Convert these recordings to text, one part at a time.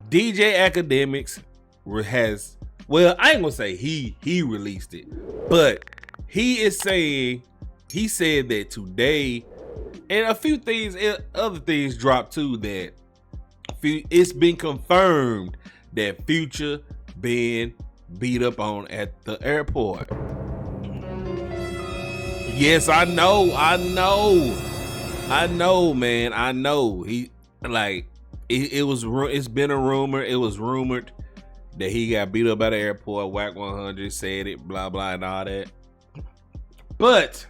DJ Academics has, well, I ain't gonna say he released it, but he is saying, he said that today, and a few things, other things dropped too, that it's been confirmed that Future been beat up on at the airport. Yes, I know, man. I know. He, like, it's been a rumor. It was rumored that he got beat up at the airport. Whack 100 said it, blah, blah, and all that. But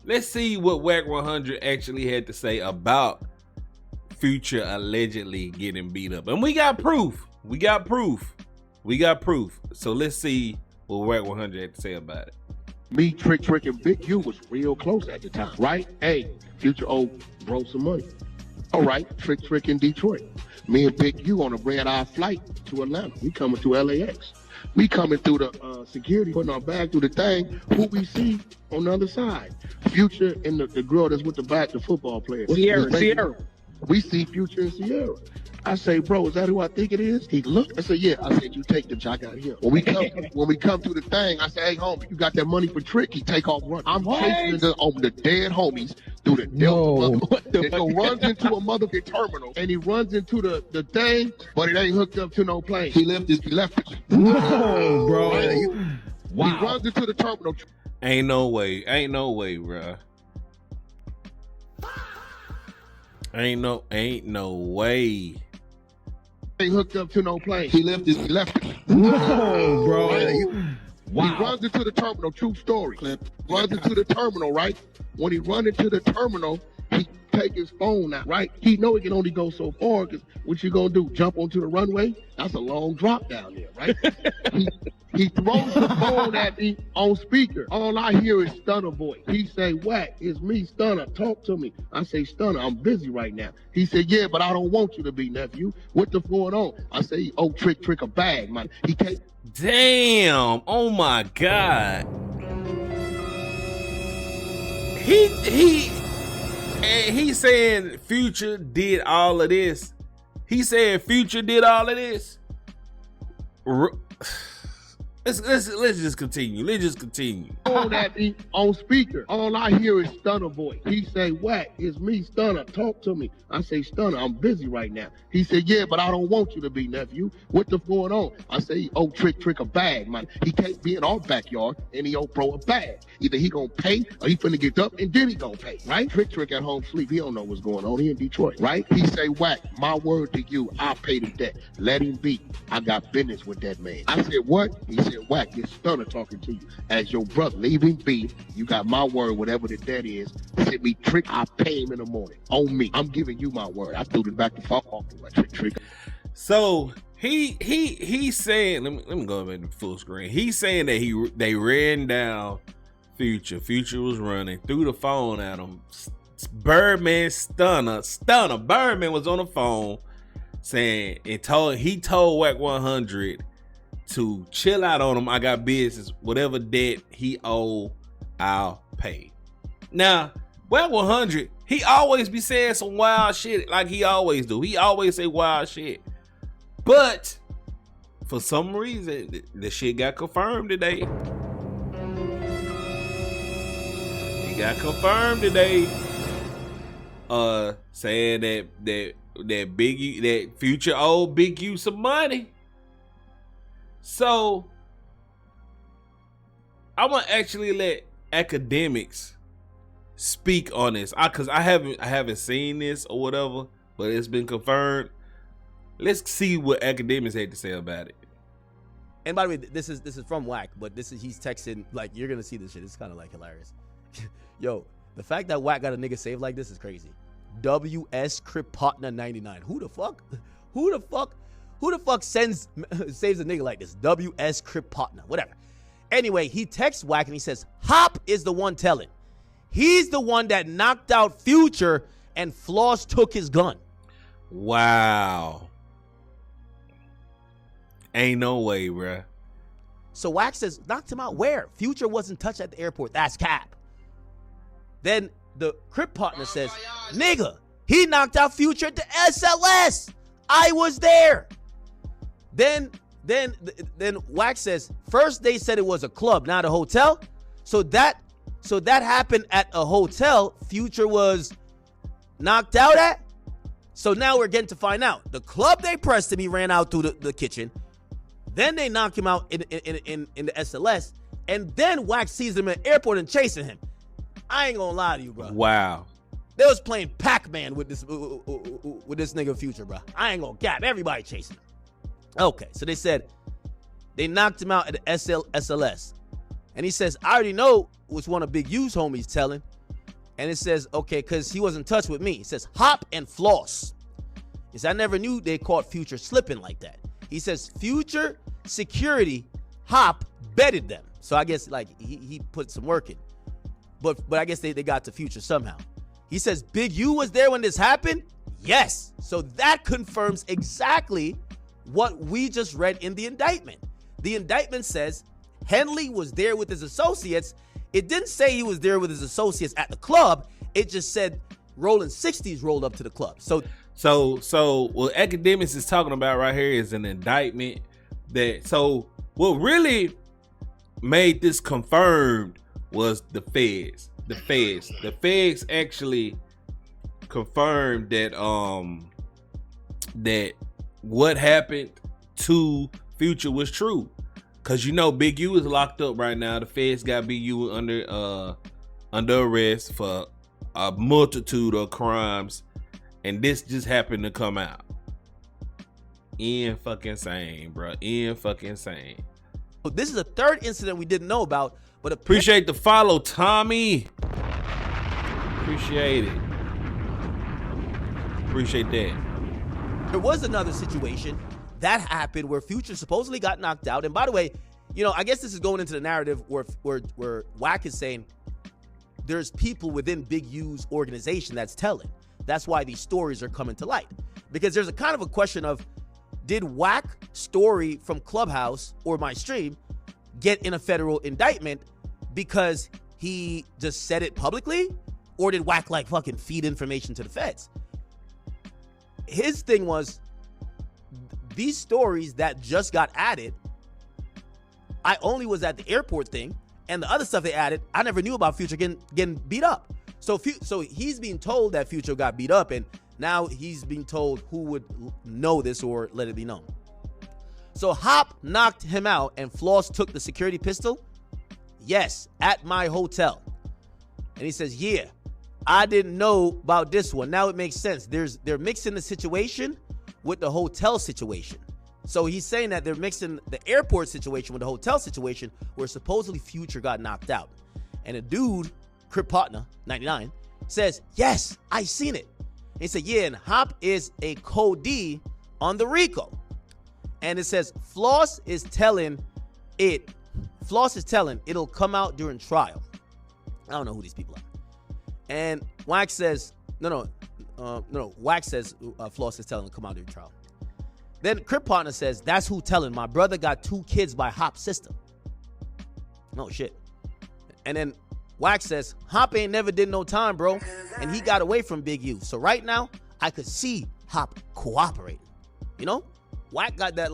let's see what Whack 100 actually had to say about Future allegedly getting beat up. And we got proof. So let's see what Whack 100 had to say about it. Me, Trick, and Big U was real close at the time, right? Hey, Future owed bro some money. All right, Trick in Detroit. Me and Big U on a red-eye flight to Atlanta. We coming to LAX. We coming through the security, putting our bag through the thing. Who we see on the other side? Future and the girl that's with the football player. Sierra. We see Future and Sierra. I say, bro, is that who I think it is? He looked. I said, yeah. I said, you take the job out here. When we come through the thing, I say, hey, homie, you got that money for Trick? He take off running. I'm chasing the dead homies through the Delta. So runs into a motherfucking terminal, and he runs into the thing, but it ain't hooked up to no plane. He left it. No, bro. Wow. He runs into the terminal. Ain't no way, bro. Ain't no way. Ain't hooked up to no plane. He left it. No, bro. Wow. He runs into the terminal. True story. Runs into the terminal, right? When he run into the terminal, he take his phone out, right? He know he can only go so far, because what you gonna do? Jump onto the runway? That's a long drop down there, right? He throws the phone at me on speaker. All I hear is Stunner voice. He say, Whack, it's me, Stunner. Talk to me. I say, Stunner, I'm busy right now. He said, yeah, but I don't want you to be, nephew. What the going on? I say, oh, Trick a bag, man. He can't. Damn. Oh my God. He saying Future did all of this. He said Future did all of this. Let's just continue. Phone at me on speaker. All I hear is Stunner voice. He say, Whack, it's me, Stunner. Talk to me. I say, Stunner, I'm busy right now. He said, yeah, but I don't want you to be, nephew. What the going on? I say, oh, Trick a bag, man. He can't be in our backyard and he owe bro a bag. Either he gonna pay or he finna get up and then he gonna pay, right? Trick at home sleep. He don't know what's going on. He in Detroit, right? He say, Whack, my word to you, I'll pay the debt. Let him be. I got business with that man. I said, what? He said, Whack, it's Stunner talking to you. As your brother, leave him be. You got my word, whatever the debt is. Send me Trick, I'll pay him in the morning. On me. I'm giving you my word. I threw it back to fuck off with Trick. So he's saying, let me go back to full screen. He's saying that they ran down Future. Future was running, threw the phone at him. Birdman Stunner. Birdman was on the phone saying, he told Whack 100 to chill out on him. I got business. Whatever debt he owe, I'll pay. Now, Whack 100, he always be saying some wild shit like he always do. He always say wild shit. But for some reason, the shit got confirmed today. It got confirmed today. Saying that Future owed Big U some money. So I'm gonna actually let Academics speak on this, cause I haven't seen this or whatever, but it's been confirmed. Let's see what Academics had to say about it. And by the way, this is from Whack, but he's texting, like, you're gonna see this shit. It's kind of like hilarious. Yo, the fact that Whack got a nigga saved like this is crazy. WS Crip Partner 99. Who the fuck saves a nigga like this? WS Crip Partner, whatever. Anyway, he texts Whack and he says, Hop is the one telling. He's the one that knocked out Future and Floss took his gun. Wow. Ain't no way, bruh. So Whack says, knocked him out where? Future wasn't touched at the airport. That's cap. Then the Crip Partner says, nigga, he knocked out Future at the SLS. I was there. Then Wax says, first they said it was a club, not a hotel. So that happened at a hotel Future was knocked out at. So now we're getting to find out. The club they pressed him, he ran out through the kitchen. Then they knock him out in the SLS. And then Wax sees him in the airport and chasing him. I ain't gonna lie to you, bro. Wow. They was playing Pac-Man with this nigga Future, bro. I ain't gonna gap. Everybody chasing him. Okay, so they said they knocked him out at the SLS. And he says, I already know which one of Big U's homies telling. And it says, okay, because he was in touch with me. It says, Hop and Floss. He says, I never knew they caught Future slipping like that. He says, Future security, Hop betted them. So I guess like he put some work in. But I guess they got to Future somehow. He says, Big U was there when this happened? Yes. So that confirms exactly what we just read in the indictment. The indictment says Henley was there with his associates. It didn't say he was there with his associates at the club. It just said Rolling 60s rolled up to the club. So what Academics is talking about right here is an indictment what really made this confirmed was the feds. The feds actually confirmed that that what happened to Future was true. Cause Big U is locked up right now. The feds got Big U under arrest for a multitude of crimes, and this just happened to come out. Fucking sane, bro. Fucking sane. This is a third incident we didn't know about, but appreciate the follow, Tommy. Appreciate it. Appreciate that. There was another situation that happened where Future supposedly got knocked out. And by the way, I guess this is going into the narrative where Wack is saying there's people within Big U's organization that's telling. That's why these stories are coming to light. Because there's a kind of a question of, did Wack story from Clubhouse or my stream get in a federal indictment because he just said it publicly? Or did Wack like fucking feed information to the feds? His thing was, these stories that just got added, I only was at the airport thing, and the other stuff they added, I never knew about Future getting beat up. So he's being told that Future got beat up, and now he's being told who would know this or let it be known. So Hop knocked him out, and Floss took the security pistol. Yes, at my hotel. And he says, yeah, I didn't know about this one. Now it makes sense. They're mixing the situation with the hotel situation. So he's saying that they're mixing the airport situation with the hotel situation where supposedly Future got knocked out. And a dude, Crip Partner, 99, says, yes, I seen it. And he said, yeah, and Hop is a co-D on the RICO. And it says, Floss is telling it'll come out during trial. I don't know who these people are. And Wax says, Wax says Floss is telling him to come out during trial. Then Crip Partner says, that's who telling. My brother got 2 kids by Hop's sister. No shit. And then Wax says, Hop ain't never did no time, bro. And he got away from Big U. So right now, I could see Hop cooperating. Wack got that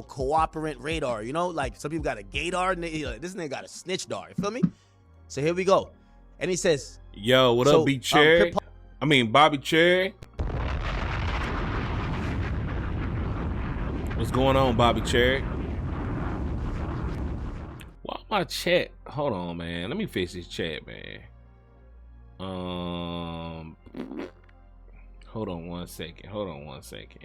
cooperant radar, like some people got a gaydar, and this nigga got a snitch dar, you feel me? So here we go. And he says, yo, what up, B Cherry? Bobby Cherry. What's going on, Bobby Cherry? Why my chat? Hold on, man. Let me fix this chat, man. Hold on one second. Hold on one second.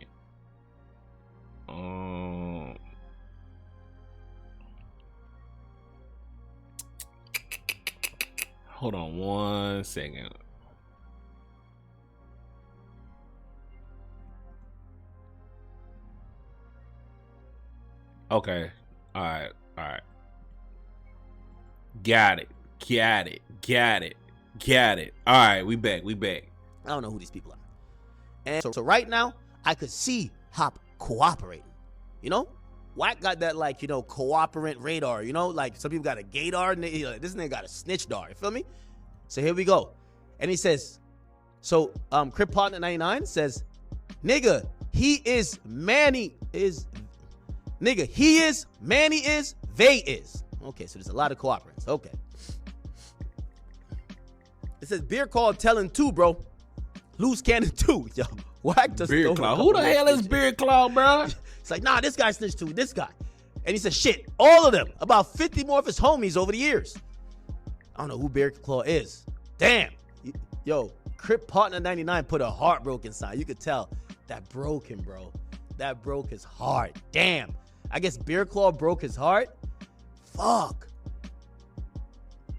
Okay. All right. Got it. All right, we back. I don't know who these people are. And so right now, I could see Hop cooperating. Wack got that cooperant radar, like some people got a gaydar, and this nigga got a snitch dar, you feel me? So here we go. And he says, Crip Partner 99 says, nigga, He is, Manny is, nigga, he is, Manny is, they is. Okay, so there's a lot of cooperators. Okay. It says beer call telling two, bro. Loose cannon two. Yo, Wack just Beard Claw. Who the hell is Beard Claw, bro? It's like, nah, this guy snitched too. This guy. And he said, shit, all of them. About 50 more of his homies over the years. I don't know who Beard Claw is. Damn. Yo, Crip Partner 99 put a heartbroken sign. You could tell that broke him, bro. That broke his heart. Damn. I guess Bear Claw broke his heart. Fuck.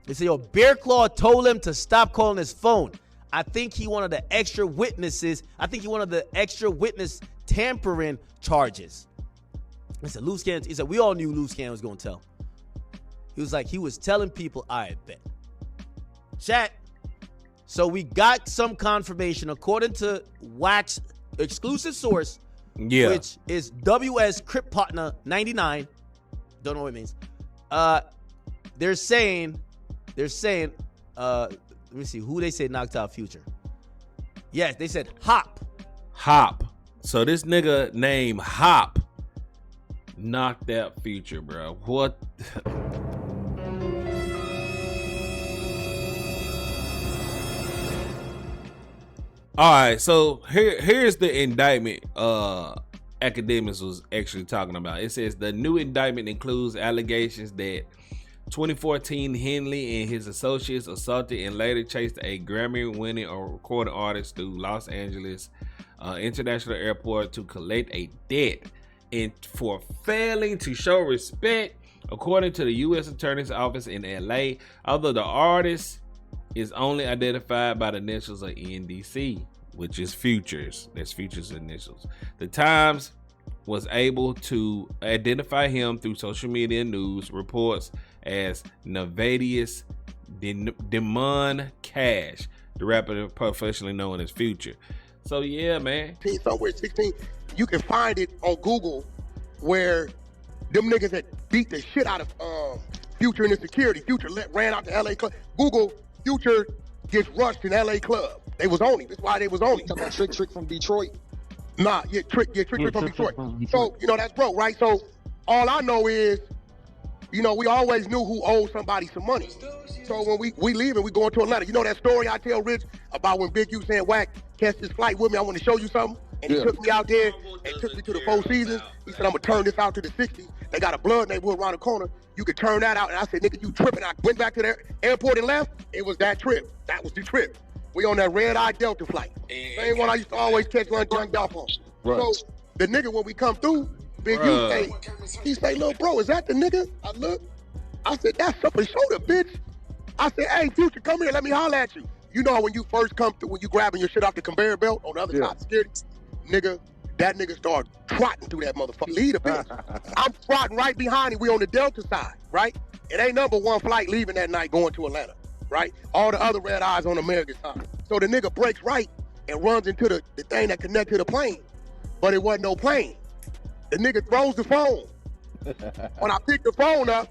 They say, yo, Bear Claw told him to stop calling his phone. I think he wanted the extra witnesses. I think he wanted the extra witness tampering charges. He said, Loose Cannon. He said, we all knew Loose Cannon was going to tell. He was like, he was telling people, I bet. Chat. So we got some confirmation according to Wack's exclusive source, which is WS Crip Partner 99. Don't know what it means. They're saying, let me see who they say knocked out Future. Yes, they said Hop. So this nigga named Hop knocked out Future, bro. What? All right, so here's the indictment Academics was actually talking about. It says the new indictment includes allegations that 2014 Henley and his associates assaulted and later chased a Grammy-winning or recording artist through Los Angeles International Airport to collect a debt, and for failing to show respect, according to the U.S. Attorney's Office in LA, although the artist is only identified by the initials of N.D.C, which is Future's. That's Future's initials. The Times was able to identify him through social media news reports as Nevadius Demon Cash, the rapper professionally known as Future. So yeah, man. Somewhere 16, you can find it on Google where them niggas that beat the shit out of Future in the security. Future ran out to LA club. Google Future gets rushed in LA club. They was on him. That's why they was on him. Talking about Trick from Detroit. Nah, Trick from Detroit. So, that's broke, right? So all I know is, we always knew who owed somebody some money. So when we leave and we go into Atlanta, that story I tell Rich about when Big U saying, Wack, catch this flight with me, I want to show you something. And he took me out there and took me to the Four Seasons. He said, I'm going to turn this out to the 60s. They got a blood neighborhood around the corner. You could turn that out. And I said, nigga, you tripping. I went back to the airport and left. It was that trip. That was the trip. We on that red-eye Delta flight. Same one I used to always catch lunch young Dolph on. Right. So the nigga, when we come through, Big U he say, little bro, is that the nigga? I look. I said, that's up his shoulder, bitch. I said, hey, Future, come here. Let me holler at you. You know when you first come through, when you grabbing your shit off the conveyor belt on the other side of security? Nigga, that nigga started trotting through that motherfucker. Lead a bitch. I'm trotting right behind him. We on the Delta side, right? It ain't number one flight leaving that night going to Atlanta, right? All the other red eyes on the American side. So the nigga breaks right and runs into the thing that connected to the plane. But it wasn't no plane. The nigga throws the phone. When I pick the phone up,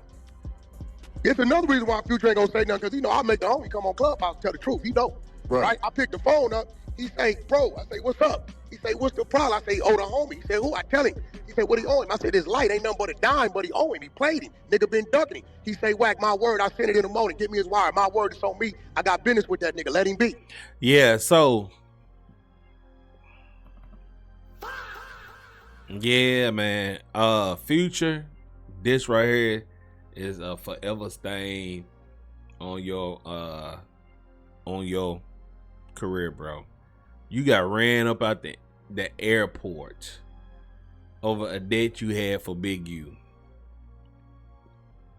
it's another reason why Future ain't gonna say nothing, because I'll make the homie come on Clubhouse and tell the truth. He know, right? I pick the phone up. He say, bro, I say, what's up? He say, what's the problem? I say, oh, the homie. He said, who? I tell him. He said, what he owe him? I said, this light ain't nothing but a dime, but he owe him. He played him. Nigga been ducking him. He say, Wack, my word, I sent it in the morning. Get me his wire. My word is on me. I got business with that nigga. Let him be. Yeah, so. Yeah, man. Future, this right here is a forever stain on your career, bro. You got ran up out the airport over a date you had for Big U.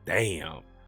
Damn.